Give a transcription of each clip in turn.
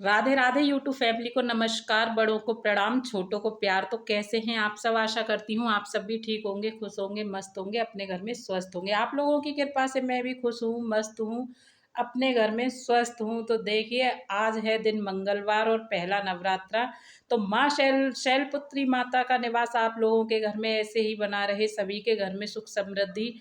Radhe Radhe YouTube family को नमस्कार। बड़ों को प्रणाम, छोटों को प्यार। तो कैसे हैं आप सब? आशा करती हूँ आप सब भी ठीक होंगे, खुश होंगे, मस्त होंगे, अपने घर में स्वस्थ होंगे। आप लोगों की कृपा से मैं भी खुश हूँ, मस्त हूँ, अपने घर में स्वस्थ हूँ। तो देखिए, आज है दिन मंगलवार और पहला नवरात्रा। तो माँ शैलपुत्री माता का निवास आप लोगों के घर में ऐसे ही बना रहे, सभी के घर में सुख समृद्धि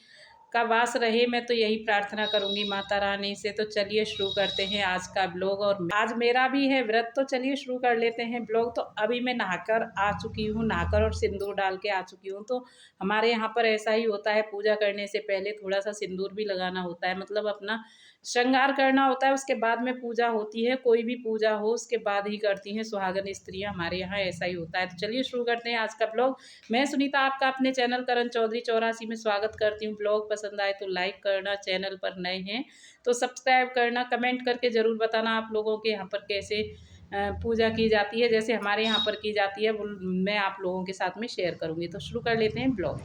का वास रहे। मैं तो यही प्रार्थना करूंगी माता रानी से। तो चलिए शुरू करते हैं आज का ब्लॉग। और आज मेरा भी है व्रत, तो चलिए शुरू कर लेते हैं ब्लॉग। तो अभी मैं नहाकर आ चुकी हूँ, नहाकर और सिंदूर डाल के आ चुकी हूँ। तो हमारे यहाँ पर ऐसा ही होता है, पूजा करने से पहले थोड़ा सा सिंदूर भी लगाना होता है, मतलब अपना श्रृंगार करना होता है। उसके बाद में पूजा होती है, कोई भी पूजा हो उसके बाद ही करती हैं सुहागन स्त्रियां, हमारे यहाँ ऐसा ही होता है। तो चलिए शुरू करते हैं आज का ब्लॉग। मैं सुनीता आपका अपने चैनल करण चौधरी 84 में स्वागत करती हूँ। ब्लॉग पसंद आए तो लाइक करना, चैनल पर नए हैं तो सब्सक्राइब करना, कमेंट करके ज़रूर बताना आप लोगों के यहाँ पर कैसे पूजा की जाती है। जैसे हमारे यहाँ पर की जाती है वो मैं आप लोगों के साथ में शेयर करूँगी। तो शुरू कर लेते हैं ब्लॉग।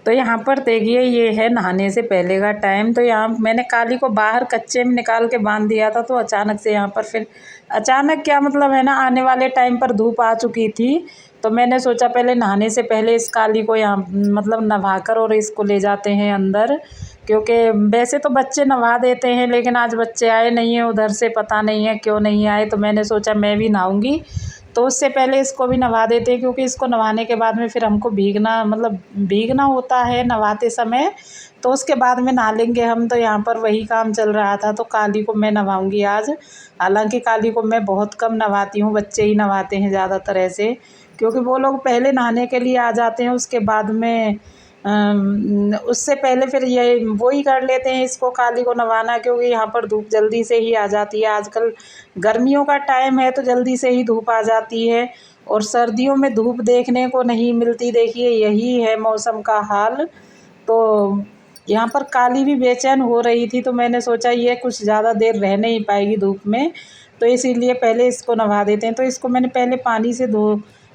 तो यहाँ पर देखिए, ये है नहाने से पहले का टाइम। तो यहाँ मैंने काली को बाहर कच्चे में निकाल के बांध दिया था। तो अचानक से यहाँ पर फिर अचानक क्या मतलब है ना, आने वाले टाइम पर धूप आ चुकी थी। तो मैंने सोचा पहले नहाने से पहले इस काली को यहाँ मतलब नहाकर और इसको ले जाते हैं अंदर। क्योंकि वैसे तो बच्चे नहा देते हैं, लेकिन आज बच्चे आए नहीं हैं उधर से, पता नहीं है क्यों नहीं आए। तो मैंने सोचा मैं भी नहाऊंगी, तो उससे पहले इसको भी नहवा देते हैं। क्योंकि इसको नहवाने के बाद में फिर हमको भीगना मतलब भीगना होता है नहवाते समय, तो उसके बाद में नहा लेंगे हम। तो यहाँ पर वही काम चल रहा था। तो काली को मैं नहवाऊंगी आज। हालांकि काली को मैं बहुत कम नहवाती हूँ, बच्चे ही नहवाते हैं ज़्यादातर ऐसे, क्योंकि वो लोग पहले नहाने के लिए आ जाते हैं, उसके बाद में उससे पहले फिर ये वो ही कर लेते हैं इसको, काली को नहवाना। क्योंकि यहाँ पर धूप जल्दी से ही आ जाती है, आजकल गर्मियों का टाइम है तो जल्दी से ही धूप आ जाती है, और सर्दियों में धूप देखने को नहीं मिलती। देखिए, यही है मौसम का हाल। तो यहाँ पर काली भी बेचैन हो रही थी, तो मैंने सोचा ये कुछ ज़्यादा देर रह नहीं पाएगी धूप में, तो इसीलिए पहले इसको नहवा देते हैं। तो इसको मैंने पहले पानी से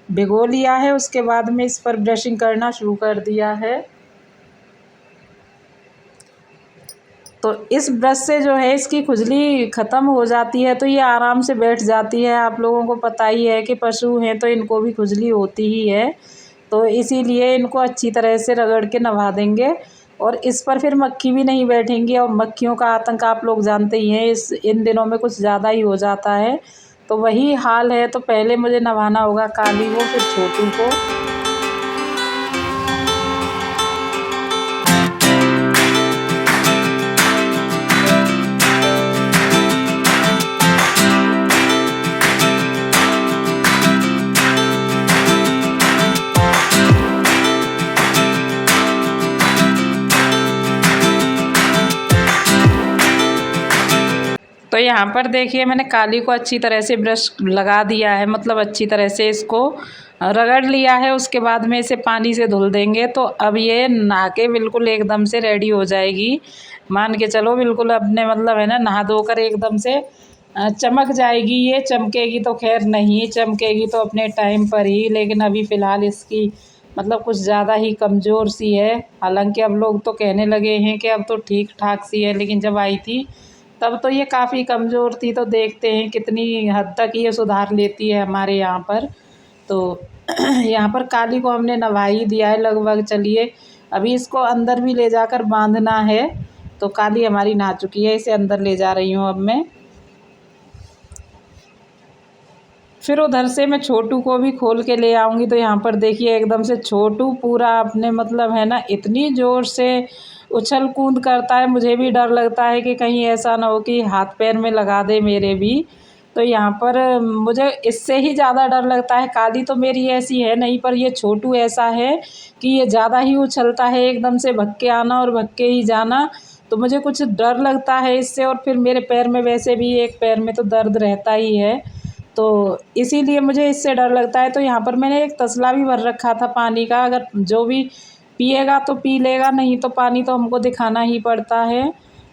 भिगो लिया है, उसके बाद में इस पर ब्रशिंग करना शुरू कर दिया है। तो इस ब्रश से जो है इसकी खुजली ख़त्म हो जाती है, तो ये आराम से बैठ जाती है। आप लोगों को पता ही है कि पशु हैं तो इनको भी खुजली होती ही है, तो इसीलिए इनको अच्छी तरह से रगड़ के नहवा देंगे। और इस पर फिर मक्खी भी नहीं बैठेंगी, और मक्खियों का आतंक आप लोग जानते ही हैं, इन दिनों में कुछ ज़्यादा ही हो जाता है। तो वही हाल है। तो पहले मुझे नहवाना होगा काली को, फिर छोटू को। तो यहाँ पर देखिए, मैंने काली को अच्छी तरह से ब्रश लगा दिया है, मतलब अच्छी तरह से इसको रगड़ लिया है। उसके बाद में इसे पानी से धुल देंगे। तो अब ये नहा के बिल्कुल एकदम से रेडी हो जाएगी, मान के चलो बिल्कुल अपने मतलब है ना, नहा धोकर एकदम से चमक जाएगी। ये चमकेगी तो खैर नहीं, चमकेगी तो अपने टाइम पर ही, लेकिन अभी फ़िलहाल इसकी मतलब कुछ ज़्यादा ही कमज़ोर सी है। हालांकि अब लोग तो कहने लगे हैं कि अब तो ठीक ठाक सी है, लेकिन जब आई थी तब तो ये काफ़ी कमज़ोर थी। तो देखते हैं कितनी हद तक ये सुधार लेती है हमारे यहाँ पर। तो यहाँ पर काली को हमने नहवा ही दिया है लगभग। चलिए, अभी इसको अंदर भी ले जाकर बांधना है। तो काली हमारी नहा चुकी है, इसे अंदर ले जा रही हूँ अब मैं। फिर उधर से मैं छोटू को भी खोल के ले आऊँगी। तो यहाँ पर देखिए, एकदम से छोटू पूरा अपने मतलब है ना, इतनी ज़ोर से उछल कूद करता है, मुझे भी डर लगता है कि कहीं ऐसा ना हो कि हाथ पैर में लगा दे मेरे भी। तो यहाँ पर मुझे इससे ही ज़्यादा डर लगता है। काली तो मेरी ऐसी है नहीं, पर ये छोटू ऐसा है कि ये ज़्यादा ही उछलता है, एकदम से भग के आना और भग के ही जाना। तो मुझे कुछ डर लगता है इससे। और फिर मेरे पैर में वैसे भी एक पैर में तो दर्द रहता ही है, तो इसीलिए मुझे इससे डर लगता है। तो यहाँ पर मैंने एक तसला भी भर रखा था पानी का, अगर जो भी पिएगा तो पी लेगा, नहीं तो पानी तो हमको दिखाना ही पड़ता है।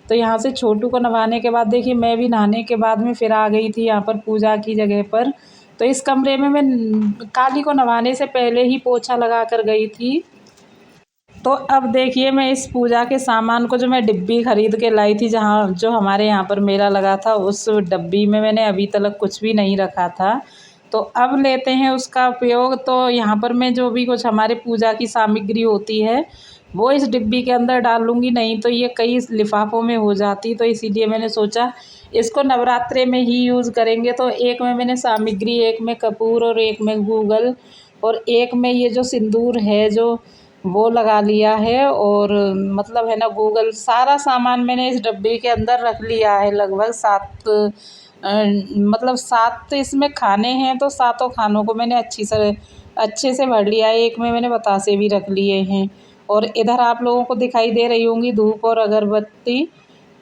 तो यहाँ से छोटू को नहवाने के बाद देखिए, मैं भी नहाने के बाद में फिर आ गई थी यहाँ पर पूजा की जगह पर। तो इस कमरे में मैं काली को नहवाने से पहले ही पोछा लगा कर गई थी। तो अब देखिए मैं इस पूजा के सामान को जो मैं डिब्बी ख़रीद के लाई थी, जहाँ जो हमारे यहाँ पर मेला लगा था, उस डब्बी में मैंने अभी तक कुछ भी नहीं रखा था। तो अब लेते हैं उसका उपयोग। तो यहाँ पर मैं जो भी कुछ हमारे पूजा की सामग्री होती है वो इस डिब्बी के अंदर डालूँगी, नहीं तो ये कई लिफ़ाफ़ों में हो जाती। तो इसीलिए मैंने सोचा इसको नवरात्रे में ही यूज़ करेंगे। तो एक में मैंने सामग्री, एक में कपूर और एक में गूगल और एक में ये जो सिंदूर है जो वो लगा लिया है। और मतलब है ना, गूगल सारा सामान मैंने इस डब्बे के अंदर रख लिया है। लगभग 7 मतलब 7 इसमें खाने हैं, तो सातों खानों को मैंने अच्छे से भर लिया है। एक में मैंने बतासे भी रख लिए हैं और इधर आप लोगों को दिखाई दे रही होंगी धूप और अगरबत्ती।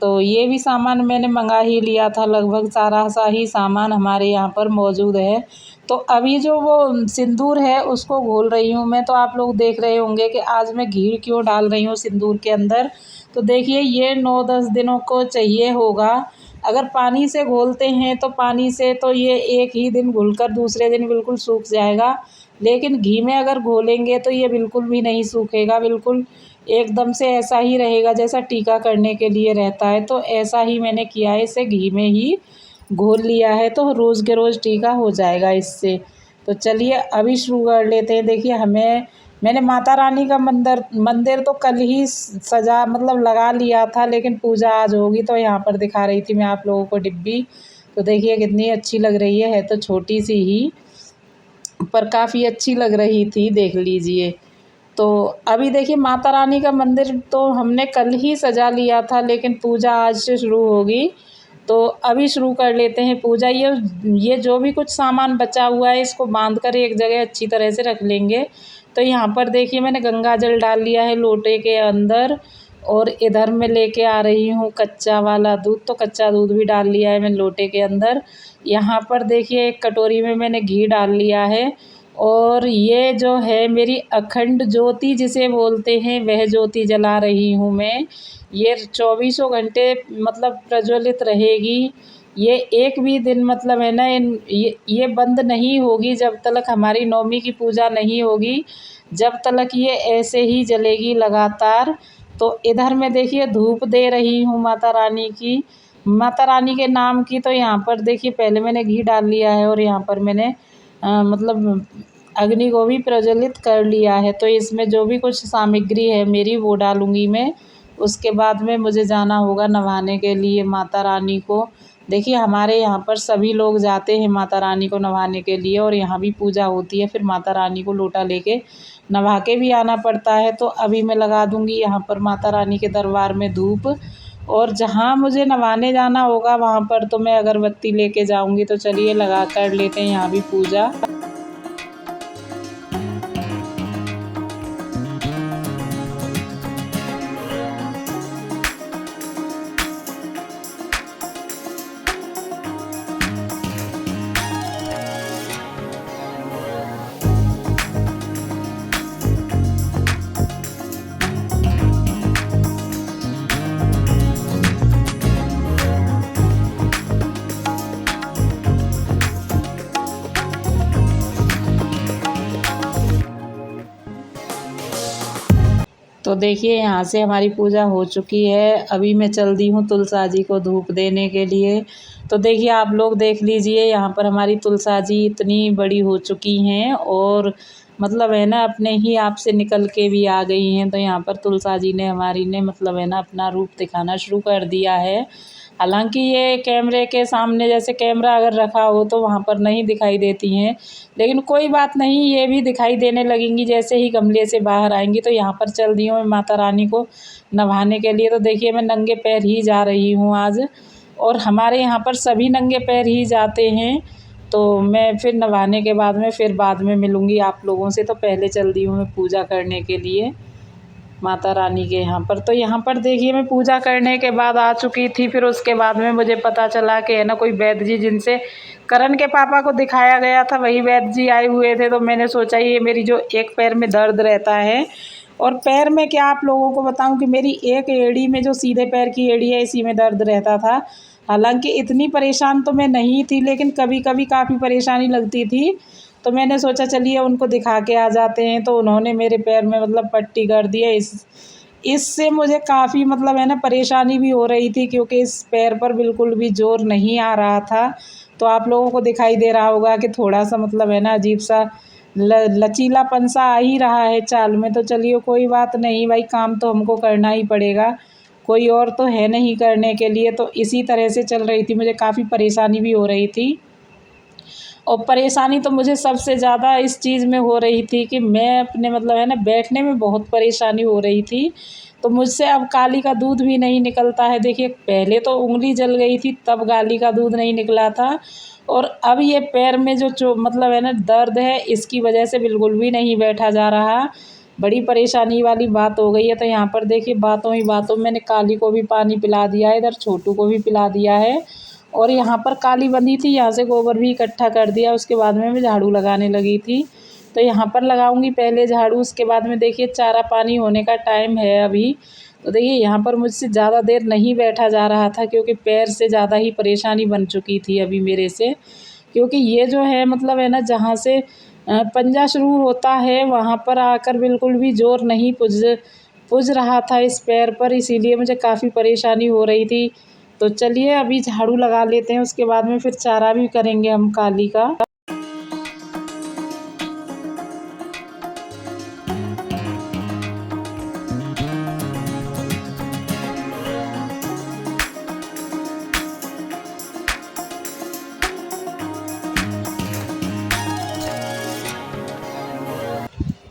तो ये भी सामान मैंने मंगा ही लिया था। लगभग सारा सा ही सामान हमारे यहाँ पर मौजूद है। तो अभी जो वो सिंदूर है उसको घोल रही हूँ मैं। तो आप लोग देख रहे होंगे कि आज मैं घी क्यों डाल रही हूँ सिंदूर के अंदर। तो देखिए ये 9-10 दिनों को चाहिए होगा। अगर पानी से घोलते हैं तो पानी से तो ये एक ही दिन घुलकर दूसरे दिन बिल्कुल सूख जाएगा, लेकिन घी में अगर घोलेंगे तो ये बिल्कुल भी नहीं सूखेगा, बिल्कुल एकदम से ऐसा ही रहेगा जैसा टीका करने के लिए रहता है। तो ऐसा ही मैंने किया है, इसे घी में ही घोल लिया है, तो रोज़ के रोज़ टीका हो जाएगा इससे। तो चलिए अभी शुरू कर लेते हैं। देखिए मैंने माता रानी का मंदिर तो कल ही सजा मतलब लगा लिया था, लेकिन पूजा आज होगी तो यहाँ पर दिखा रही थी मैं आप लोगों को डिब्बी। तो देखिए कितनी अच्छी लग रही है तो छोटी सी ही, पर काफ़ी अच्छी लग रही थी, देख लीजिए। तो अभी देखिए माता रानी का मंदिर तो हमने कल ही सजा लिया था, लेकिन पूजा आज से शुरू होगी। तो अभी शुरू कर लेते हैं पूजा। ये जो भी कुछ सामान बचा हुआ है इसको बांध कर एक जगह अच्छी तरह से रख लेंगे। तो यहाँ पर देखिए मैंने गंगा जल डाल लिया है लोटे के अंदर और इधर मैं लेके आ रही हूँ कच्चा वाला दूध। तो कच्चा दूध भी डाल लिया है मैंने लोटे के अंदर। यहाँ पर देखिए एक कटोरी में मैंने घी डाल लिया है और ये जो है मेरी अखंड ज्योति जिसे बोलते हैं वह ज्योति जला रही हूँ मैं। ये 24 घंटे मतलब प्रज्वलित रहेगी। ये एक भी दिन मतलब है ना ये बंद नहीं होगी जब तक हमारी नवमी की पूजा नहीं होगी, जब तक ये ऐसे ही जलेगी लगातार। तो इधर मैं देखिए धूप दे रही हूँ माता रानी के नाम की। तो यहाँ पर देखिए पहले मैंने घी डाल लिया है और यहाँ पर मैंने मतलब अग्नि को भी प्रज्वलित कर लिया है। तो इसमें जो भी कुछ सामग्री है मेरी वो डालूँगी मैं। उसके बाद में मुझे जाना होगा नवाने के लिए माता रानी को। देखिए हमारे यहाँ पर सभी लोग जाते हैं माता रानी को नवाने के लिए और यहाँ भी पूजा होती है, फिर माता रानी को लोटा लेके नवा के भी आना पड़ता है। तो अभी मैं लगा दूँगी यहाँ पर माता रानी के दरबार में धूप, और जहाँ मुझे नवाने जाना होगा वहाँ पर तो मैं अगरबत्ती लेके जाऊँगी। तो चलिए लगा कर लेते हैं यहाँ भी पूजा। तो देखिए यहाँ से हमारी पूजा हो चुकी है। अभी मैं चल दी हूँ तुलसा जी को धूप देने के लिए। तो देखिए आप लोग देख लीजिए यहाँ पर हमारी तुलसा जी इतनी बड़ी हो चुकी हैं और मतलब है ना अपने ही आप से निकल के भी आ गई हैं। तो यहाँ पर तुलसा जी ने हमारी ने मतलब है ना अपना रूप दिखाना शुरू कर दिया है। हालांकि ये कैमरे के सामने जैसे कैमरा अगर रखा हो तो वहाँ पर नहीं दिखाई देती हैं, लेकिन कोई बात नहीं, ये भी दिखाई देने लगेंगी जैसे ही गमले से बाहर आएंगी। तो यहाँ पर चल दी हूँ मैं माता रानी को नभाने के लिए। तो देखिए मैं नंगे पैर ही जा रही हूँ आज, और हमारे यहाँ पर सभी नंगे पैर ही जाते हैं। तो मैं फिर नभाने के बाद में फिर बाद में मिलूँगी आप लोगों से। तो पहले चल दी हूँ मैं पूजा करने के लिए माता रानी के यहाँ पर। तो यहाँ पर देखिए मैं पूजा करने के बाद आ चुकी थी। फिर उसके बाद में मुझे पता चला कि है ना कोई वैद्य जी जिनसे करण के पापा को दिखाया गया था वही वैद्य जी आए हुए थे। तो मैंने सोचा ये मेरी जो एक पैर में दर्द रहता है, और पैर में क्या आप लोगों को बताऊं कि मेरी एक एड़ी में जो सीधे पैर की एड़ी है इसी में दर्द रहता था। हालांकि इतनी परेशान तो मैं नहीं थी, लेकिन कभी कभी काफ़ी परेशानी लगती थी। तो मैंने सोचा चलिए उनको दिखा के आ जाते हैं। तो उन्होंने मेरे पैर में मतलब पट्टी कर दी है। इससे मुझे काफ़ी मतलब है ना परेशानी भी हो रही थी, क्योंकि इस पैर पर बिल्कुल भी ज़ोर नहीं आ रहा था। तो आप लोगों को दिखाई दे रहा होगा कि थोड़ा-सा मतलब है ना अजीब-सा लचीलापन सा आ ही रहा है चाल में। तो चलिए कोई बात नहीं भाई, काम तो हमको करना ही पड़ेगा, कोई और तो है नहीं करने के लिए। तो इसी तरह से चल रही थी, मुझे काफ़ी परेशानी भी हो रही थी। और परेशानी तो मुझे सबसे ज़्यादा इस चीज़ में हो रही थी कि मैं अपने मतलब है ना बैठने में बहुत परेशानी हो रही थी। तो मुझसे अब गाली का दूध भी नहीं निकलता है। देखिए पहले तो उँगली जल गई थी, तब गाली का दूध नहीं निकला था, और अब ये पैर में जो मतलब है ना दर्द है, इसकी वजह से बिल्कुल भी नहीं बैठा जा रहा। बड़ी परेशानी वाली बात हो गई है। तो यहाँ पर देखिए बातों ही बातों में मैंने काली को भी पानी पिला दिया है, इधर छोटू को भी पिला दिया है, और यहाँ पर काली बंधी थी, यहाँ से गोबर भी इकट्ठा कर दिया। उसके बाद में मैं झाड़ू लगाने लगी थी। तो यहाँ पर लगाऊंगी पहले झाड़ू, उसके बाद में देखिए चारा पानी होने का टाइम है अभी। तो देखिए यहाँ पर मुझसे ज़्यादा देर नहीं बैठा जा रहा था, क्योंकि पैर से ज़्यादा ही परेशानी बन चुकी थी अभी मेरे से। क्योंकि ये जो है मतलब है ना जहाँ से पंजा शुरू होता है, वहाँ पर आकर बिल्कुल भी ज़ोर नहीं पुज रहा था इस पैर पर, इसीलिए मुझे काफ़ी परेशानी हो रही थी। तो चलिए अभी झाड़ू लगा लेते हैं, उसके बाद में फिर चारा भी करेंगे हम काली का।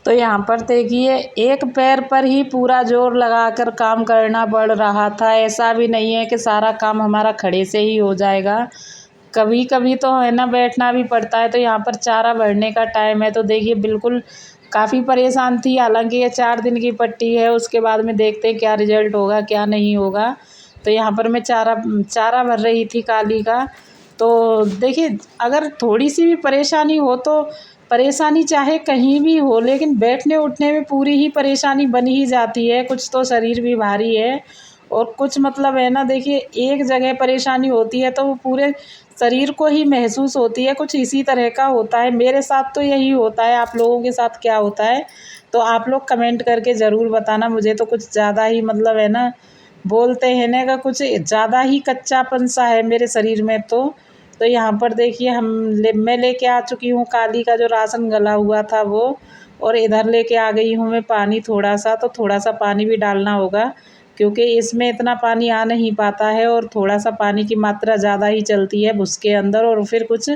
तो यहाँ पर देखिए एक पैर पर ही पूरा जोर लगाकर काम करना पड़ रहा था। ऐसा भी नहीं है कि सारा काम हमारा खड़े से ही हो जाएगा, कभी कभी तो है ना बैठना भी पड़ता है। तो यहाँ पर चारा भरने का टाइम है, तो देखिए बिल्कुल काफ़ी परेशान थी। हालांकि ये 4 दिन की पट्टी है, उसके बाद में देखते हैं क्या रिजल्ट होगा क्या नहीं होगा। तो यहाँ पर मैं चारा चारा भर रही थी काली का। तो देखिए अगर थोड़ी सी भी परेशानी हो, तो परेशानी चाहे कहीं भी हो, लेकिन बैठने उठने में पूरी ही परेशानी बन ही जाती है। कुछ तो शरीर भी भारी है, और कुछ मतलब है ना देखिए एक जगह परेशानी होती है तो वो पूरे शरीर को ही महसूस होती है। कुछ इसी तरह का होता है, मेरे साथ तो यही होता है। आप लोगों के साथ क्या होता है तो आप लोग कमेंट करके ज़रूर बताना। मुझे तो कुछ ज़्यादा ही मतलब है ना बोलते हैं ना का कुछ ज़्यादा ही कच्चापन सा है मेरे शरीर में। तो यहाँ पर देखिए मैं लेके आ चुकी हूँ काली का जो राशन गला हुआ था वो, और इधर लेके आ गई हूँ मैं पानी थोड़ा सा। तो थोड़ा सा पानी भी डालना होगा, क्योंकि इसमें इतना पानी आ नहीं पाता है, और थोड़ा सा पानी की मात्रा ज़्यादा ही चलती है भुस के अंदर। और फिर कुछ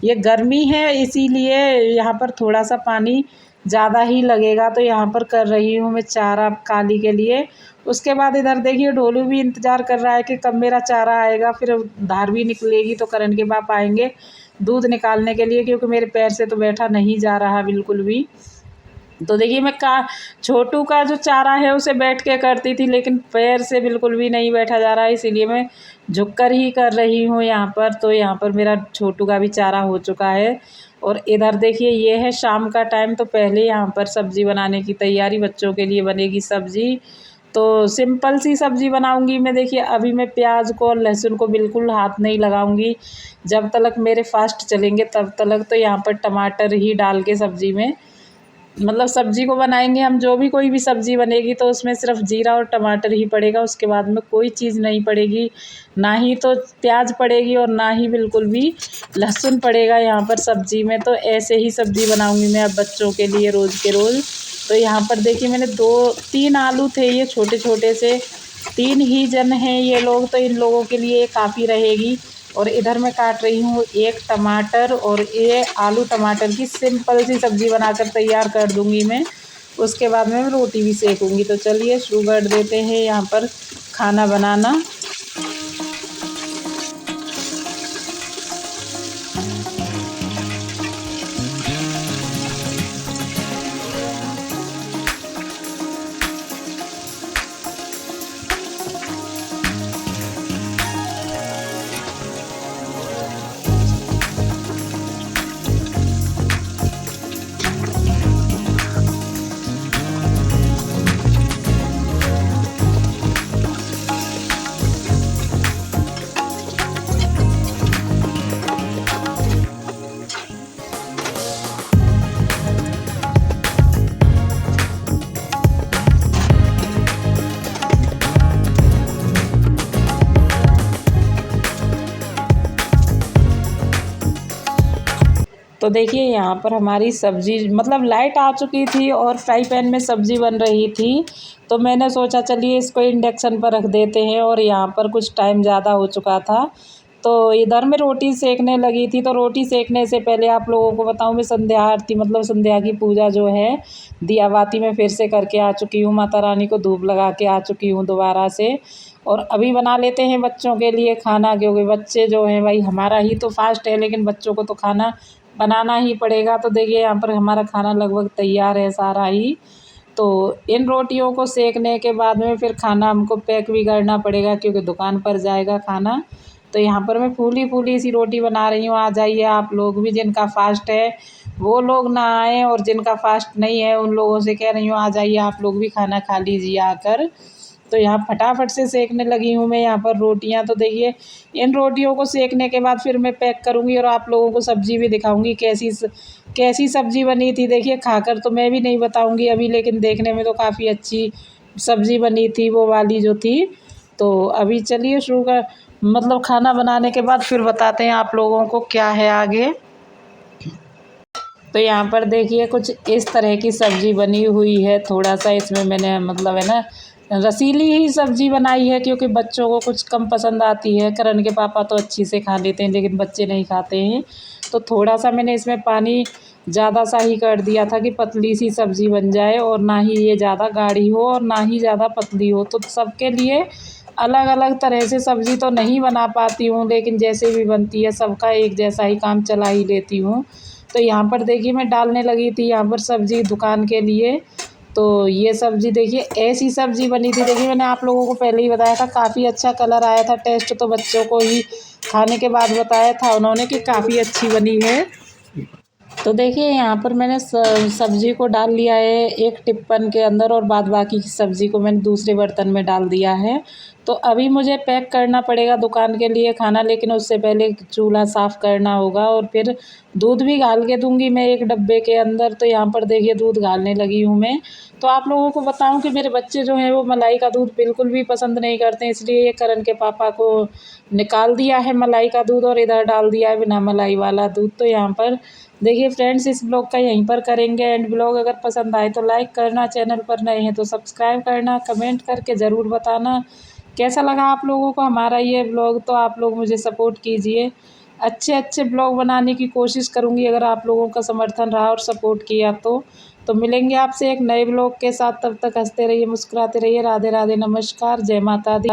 ये गर्मी है, इसीलिए यहाँ पर थोड़ा सा पानी ज़्यादा ही लगेगा। तो यहाँ पर कर रही हूँ मैं चारा काली के लिए। उसके बाद इधर देखिए ढोलू भी इंतज़ार कर रहा है कि कब मेरा चारा आएगा, फिर धार भी निकलेगी तो करण के बाप आएंगे दूध निकालने के लिए, क्योंकि मेरे पैर से तो बैठा नहीं जा रहा बिल्कुल भी। तो देखिए मैं का छोटू का जो चारा है उसे बैठ के करती थी, लेकिन पैर से बिल्कुल भी नहीं बैठा जा रहा है, इसीलिए मैं झुक कर ही कर रही हूँ यहाँ पर। तो यहाँ पर मेरा छोटू का भी चारा हो चुका है। और इधर देखिए ये है शाम का टाइम। तो पहले यहाँ पर सब्ज़ी बनाने की तैयारी, बच्चों के लिए बनेगी सब्ज़ी। तो सिंपल सी सब्ज़ी बनाऊंगी मैं। देखिए अभी मैं प्याज को और लहसुन को बिल्कुल हाथ नहीं लगाऊंगी, जब तक मेरे फास्ट चलेंगे तब तक। तो यहाँ पर टमाटर ही डाल के सब्ज़ी में मतलब सब्ज़ी को बनाएंगे हम। जो भी कोई भी सब्ज़ी बनेगी तो उसमें सिर्फ जीरा और टमाटर ही पड़ेगा, उसके बाद में कोई चीज़ नहीं पड़ेगी, ना ही तो प्याज पड़ेगी और ना ही बिल्कुल भी लहसुन पड़ेगा यहाँ पर सब्ज़ी में। तो ऐसे ही सब्ज़ी बनाऊंगी मैं अब बच्चों के लिए रोज़ के रोज़। तो यहाँ पर देखिए मैंने 2-3 आलू थे, ये छोटे छोटे से, 3 ही जन हैं ये लोग, तो इन लोगों के लिए काफ़ी रहेगी। और इधर मैं काट रही हूँ 1 टमाटर, और ये आलू टमाटर की सिंपल सी सब्ज़ी बनाकर तैयार कर दूँगी मैं। उसके बाद में मैं रोटी भी सेकूँगी। तो चलिए शुरू कर देते हैं यहाँ पर खाना बनाना। तो देखिए यहाँ पर हमारी सब्ज़ी मतलब लाइट आ चुकी थी और फ्राई पैन में सब्ज़ी बन रही थी। तो मैंने सोचा चलिए इसको इंडक्शन पर रख देते हैं, और यहाँ पर कुछ टाइम ज़्यादा हो चुका था। तो इधर मैं रोटी सेकने लगी थी। तो रोटी सेकने से पहले आप लोगों को बताऊँ, मैं संध्या आरती मतलब संध्या की पूजा जो है दिया बाती में फिर से करके आ चुकी हूँ। माता रानी को धूप लगा के आ चुकी हूँ दोबारा से। और अभी बना लेते हैं बच्चों के लिए खाना, क्योंकि बच्चे जो हैं भाई, हमारा ही तो फास्ट है लेकिन बच्चों को तो खाना बनाना ही पड़ेगा। तो देखिए यहाँ पर हमारा खाना लगभग तैयार है सारा ही। तो इन रोटियों को सेकने के बाद में फिर खाना हमको पैक भी करना पड़ेगा, क्योंकि दुकान पर जाएगा खाना। तो यहाँ पर मैं फूली फूली सी रोटी बना रही हूँ। आ जाइए आप लोग भी, जिनका फास्ट है वो लोग ना आएँ, और जिनका फास्ट नहीं है उन लोगों से कह रही हूँ आ जाइए आप लोग भी खाना खा लीजिए आकर। तो यहाँ फटाफट से सेकने लगी हूँ मैं यहाँ पर रोटियाँ। तो देखिए इन रोटियों को सेकने के बाद फिर मैं पैक करूँगी, और आप लोगों को सब्ज़ी भी दिखाऊँगी कैसी सब्ज़ी बनी थी। देखिए खाकर तो मैं भी नहीं बताऊँगी अभी, लेकिन देखने में तो काफ़ी अच्छी सब्ज़ी बनी थी वो वाली जो थी। तो अभी चलिए शुरू कर मतलब खाना बनाने के बाद फिर बताते हैं आप लोगों को क्या है आगे। तो यहाँ पर देखिए कुछ इस तरह की सब्ज़ी बनी हुई है। थोड़ा सा इसमें मैंने मतलब है ना रसीली ही सब्ज़ी बनाई है, क्योंकि बच्चों को कुछ कम पसंद आती है। करण के पापा तो अच्छी से खा लेते हैं लेकिन बच्चे नहीं खाते हैं। तो थोड़ा सा मैंने इसमें पानी ज़्यादा सा ही कर दिया था कि पतली सी सब्ज़ी बन जाए, और ना ही ये ज़्यादा गाढ़ी हो और ना ही ज़्यादा पतली हो। तो सबके लिए अलग अलग तरह से सब्ज़ी तो नहीं बना पाती हूँ, लेकिन जैसे भी बनती है सबका एक जैसा ही काम चला ही लेती हूँ। तो यहाँ पर देखिए मैं डालने लगी थी यहाँ पर सब्ज़ी दुकान के लिए। तो ये सब्ज़ी देखिए ऐसी सब्ज़ी बनी थी। देखिए मैंने आप लोगों को पहले ही बताया था, काफ़ी अच्छा कलर आया था। टेस्ट तो बच्चों को ही खाने के बाद बताया था उन्होंने कि काफ़ी अच्छी बनी है। तो देखिए यहाँ पर मैंने सब्ज़ी को डाल लिया है एक टिप्पन के अंदर, और बाद बाकी की सब्ज़ी को मैंने दूसरे बर्तन में डाल दिया है। तो अभी मुझे पैक करना पड़ेगा दुकान के लिए खाना, लेकिन उससे पहले चूल्हा साफ़ करना होगा, और फिर दूध भी गाल के दूंगी मैं एक डब्बे के अंदर। तो यहाँ पर देखिए दूध गालने लगी हूँ मैं। तो आप लोगों को बताऊँ कि मेरे बच्चे जो हैं वो मलाई का दूध बिल्कुल भी पसंद नहीं करते, इसलिए ये करण के पापा को निकाल दिया है मलाई का दूध, और इधर डाल दिया है बिना मलाई वाला दूध। तो यहाँ पर देखिए फ्रेंड्स इस ब्लॉग का यहीं पर करेंगे एंड। ब्लॉग अगर पसंद आए तो लाइक करना, चैनल पर नए हैं तो सब्सक्राइब करना, कमेंट करके ज़रूर बताना कैसा लगा आप लोगों को हमारा ये ब्लॉग। तो आप लोग मुझे सपोर्ट कीजिए, अच्छे अच्छे ब्लॉग बनाने की कोशिश करूँगी अगर आप लोगों का समर्थन रहा और सपोर्ट किया तो मिलेंगे आपसे एक नए ब्लॉग के साथ। तब तक हंसते रहिए, मुस्कुराते रहिए। राधे राधे, नमस्कार, जय माता दी।